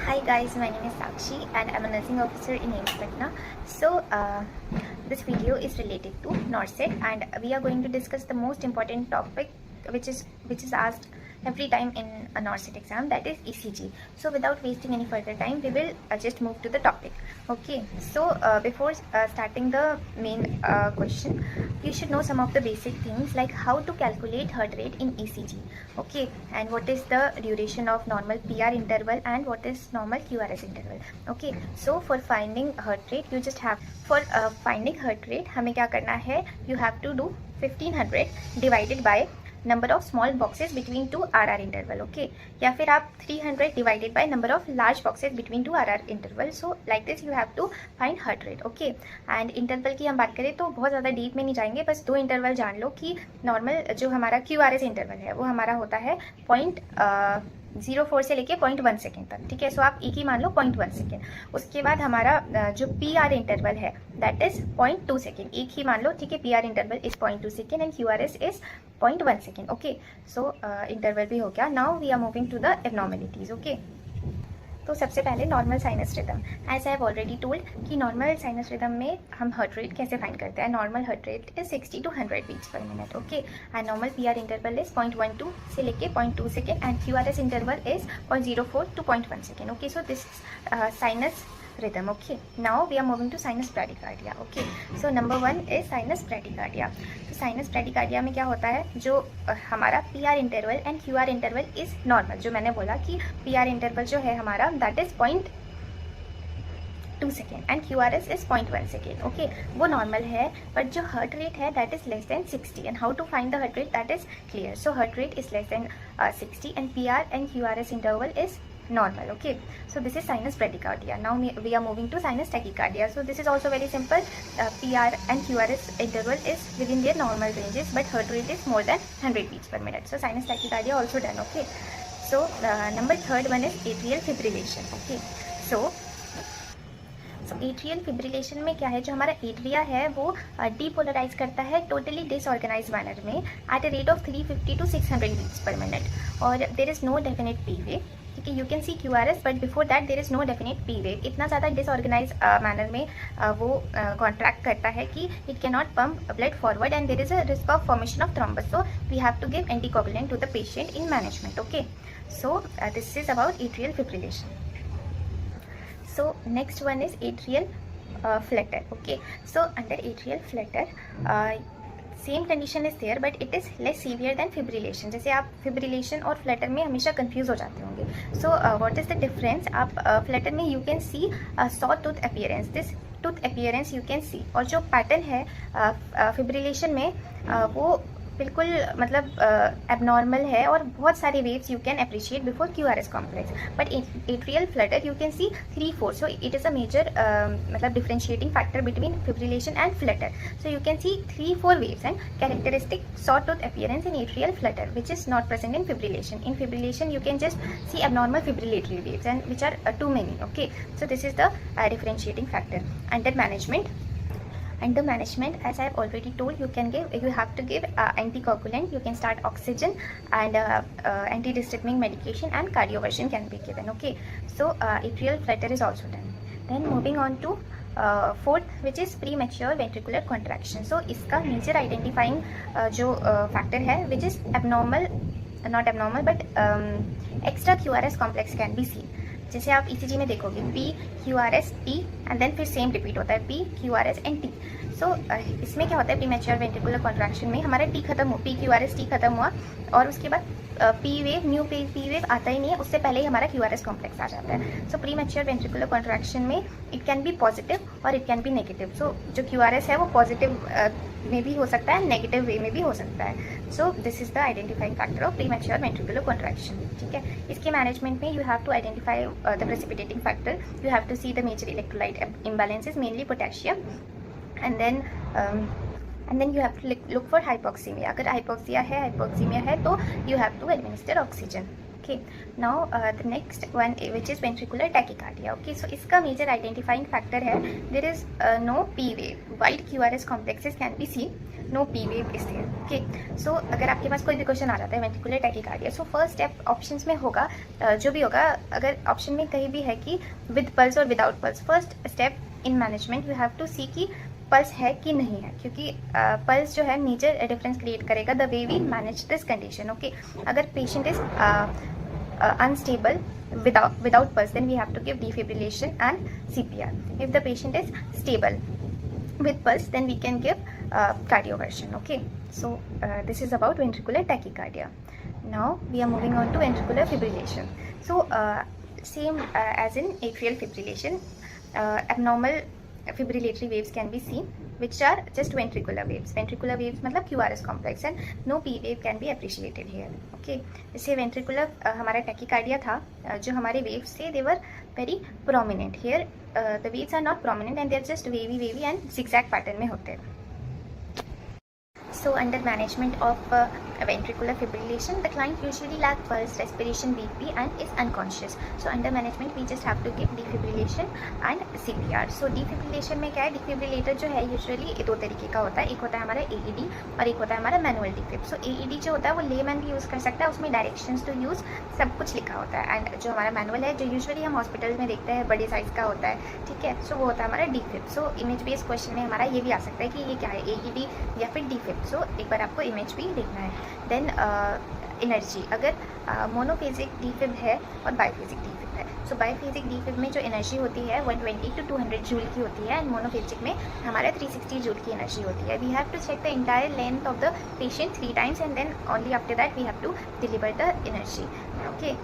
Hi guys, my name is Sakshi and I'm a nursing officer in AIIMS Patna. So this video is related to NORCET and we are going to discuss the most important topic which is asked every time in a NORCET exam, that is ECG. So without wasting any further time, we will just move to the topic. Okay, so before starting the main question, you should know some of the basic things like how to calculate heart rate in ECG. Okay, and what is the duration of normal PR interval and what is normal QRS interval. Okay, so for finding heart rate, you just have finding heart rate हमें क्या करना है, you have to do 1500 divided by number of small boxes between two RR interval. Okay, या फिर आप 300 divided by number of large boxes between two RR interval. So like this you have to find heart rate. Okay, and interval की हम बात करें तो बहुत ज़्यादा डीप में नहीं जाएंगे, बस दो इंटरवल जान लो कि नॉर्मल जो हमारा QRS इंटरवल है वो हमारा होता है 0.04 से लेके 0.1 सेकेंड तक. ठीक है, सो आप एक ही मान लो 0.1 सेकेंड. उसके बाद हमारा जो PR इंटरवल है दैट इज 0.2 सेकेंड, एक ही मान लो. ठीक है, PR interval is 0.2 second and QRS is 0.1 second. Okay, so interval भी हो गया. Now we are moving to the abnormalities. Okay, तो सबसे पहले normal sinus rhythm. As I have already told कि नॉर्मल साइनस रिदम में हम हार्ट रेट कैसे फाइंड करते हैं. Normal heart rate is 60 to 100 beats per minute. Okay, and normal PR interval is 0.12 से लेके 0.2 second and QRS interval is 0.04 to 0.1 second. Okay, so this sinus rhythm. Okay, now we are moving to sinus bradycardia. Okay, so number 1 is sinus bradycardia. तो sinus bradycardia में क्या होता है, जो हमारा PR interval and QR interval is normal. जो मैंने बोला कि PR इंटरवल जो है हमारा that is 0.2 second and QRS is 0.1 second. Okay, वो नॉर्मल है, बट जो हार्ट रेट है that is less than 60. And how to find the heart rate, that is clear. So heart rate is less than 60 and PR and QRS interval is normal. Okay, so this is sinus bradycardia. Now we are moving to sinus tachycardia. So this is also very simple. PR and QRS interval is within their normal ranges, but heart rate is more than 100 beats per minute. So sinus tachycardia also done. Okay, so number third one is atrial fibrillation. Okay, so atrial fibrillation में क्या है, जो हमारा atria है वो depolarize करता है totally disorganize manner में at a rate of 350 to 600 beats per minute और there is no definite P wave. ठीक है, you can see QRS but before that there is no definite P wave. इतना ज़्यादा disorganise manner में वो contract करता है कि it can not pump blood forward and there is a risk of formation of thrombus. So we have to give anticoagulant to the patient in management. Okay, so this is about atrial fibrillation. So next one is atrial flutter. Okay, so under atrial flutter same condition is there but it is less severe than fibrillation. जैसे आप fibrillation और flutter में हमेशा confuse हो जाते होंगे. So what is the difference, आप flutter में you can see saw tooth appearance, this tooth appearance you can see, और जो pattern है fibrillation में वो बिल्कुल मतलब एबनॉर्मल है और बहुत सारे waves you can appreciate before QRS complex. But atrial flutter you can see 3-4. So it is a major मतलब differentiating factor between fibrillation and flutter. So you can see 3-4 waves and characteristic saw tooth appearance in atrial flutter which is not present in fibrillation. In fibrillation you can just see abnormal fibrillatory waves and which are too many. Okay, so this is the differentiating factor. Under management, as I have already told, you have to give anticoagulant, you can start oxygen and antihistaminic medication and cardioversion can be given. Okay, so atrial flutter is also done. Then moving on to fourth, which is premature ventricular contraction. So इसका major identifying जो factor है which is not abnormal but extra QRS complex can be seen. जैसे आप ECG में देखोगे P QRS T and then फिर same repeat होता है P QRS and T. So इसमें क्या होता है, प्रीमैच्योर वेंट्रिकुलर कॉन्ट्रैक्शन में हमारा T खत्म हो, P QRS T खत्म हुआ और उसके बाद P wave new P wave आता ही नहीं है, उससे पहले ही हमारा QRS कॉम्प्लेक्स आ जाता है. सो प्रीमैच्योर वेंट्रिकुलर कॉन्ट्रैक्शन में इट कैन बी पॉजिटिव और इट कैन बी नेगेटिव. सो जो QRS है वो पॉजिटिव में भी हो सकता है, नेगेटिव वे में भी हो सकता है. So this is the identifying factor of premature ventricular contraction. ठीक है, इसके मैनेजमेंट में you have to identify the precipitating factor, you have to see the major electrolyte imbalances, mainly potassium, and then you have to look for hypoxemia. अगर hypoxemia है तो you have to administer oxygen. Okay. Now the next one which is ventricular tachycardia. Okay, so इसका major identifying factor है there is no P wave. Wide QRS complexes can be seen, no P wave is there. Okay, so अगर आपके पास कोई भी question आ जाता है ventricular tachycardia, so first step options में होगा, जो भी होगा, अगर ऑप्शन में कहीं भी है कि विद पल्स और without pulse, first step in management you have to see कि पल्स है कि नहीं है, क्योंकि पल्स जो है मेजर डिफरेंस क्रिएट करेगा the way we manage this condition. Okay, अगर patient is unstable without pulse, then we have to give defibrillation and CPR. If the patient is stable with pulse, then we can give cardioversion. Okay, so this is about ventricular tachycardia. Now we are moving on to ventricular fibrillation. So same as in atrial fibrillation, abnormal fibrillatory waves can be seen, which are just ventricular waves. Ventricular waves मतलब QRS complex, and no P wave can be appreciated here. Okay, जैसे ventricular हमारा tachycardia था, जो हमारे waves थे they were very prominent. Here the waves are not prominent and they are just wavy and zigzag pattern में होते हैं. So under management of ventricular fibrillation, the client usually lack pulse, respiration, BP and is unconscious. So under management we just have to give defibrillation and CPR. So defibrillation में क्या है, defibrillator जो है usually दो तरीके का होता है, एक होता है हमारा AED और एक होता है हमारा मैनुअल डिफिब. So AED जो होता है वो लेमैन भी यूज़ कर सकता है, उसमें डायरेक्शंस टू यूज़ सब कुछ लिखा होता है. एंड जो हमारा मैनुअल है, जो यूजुअली हम हॉस्पिटल में देखते हैं, बड़े साइज़ का होता है, ठीक है, सो वो होता है हमारा डिफिब. सो इमेज बेस्ड क्वेश्चन में हमारा ये भी आ सकता है कि ये क्या है, AED या फिर डिफिब. सो एक बार आपको इमेज भी देखना है. देन एनर्जी, अगर मोनोफेजिक डिफिब है और बाइफेजिक डिफिब है, सो बाइफेजिक डिफिब में जो एनर्जी होती है 120 to 200 जूल की होती है, एंड मोनोफेजिक में हमारे 360 जूल की एनर्जी होती है. We have to check the entire length of the patient 3 times and then only after that we have to deliver the energy. Okay,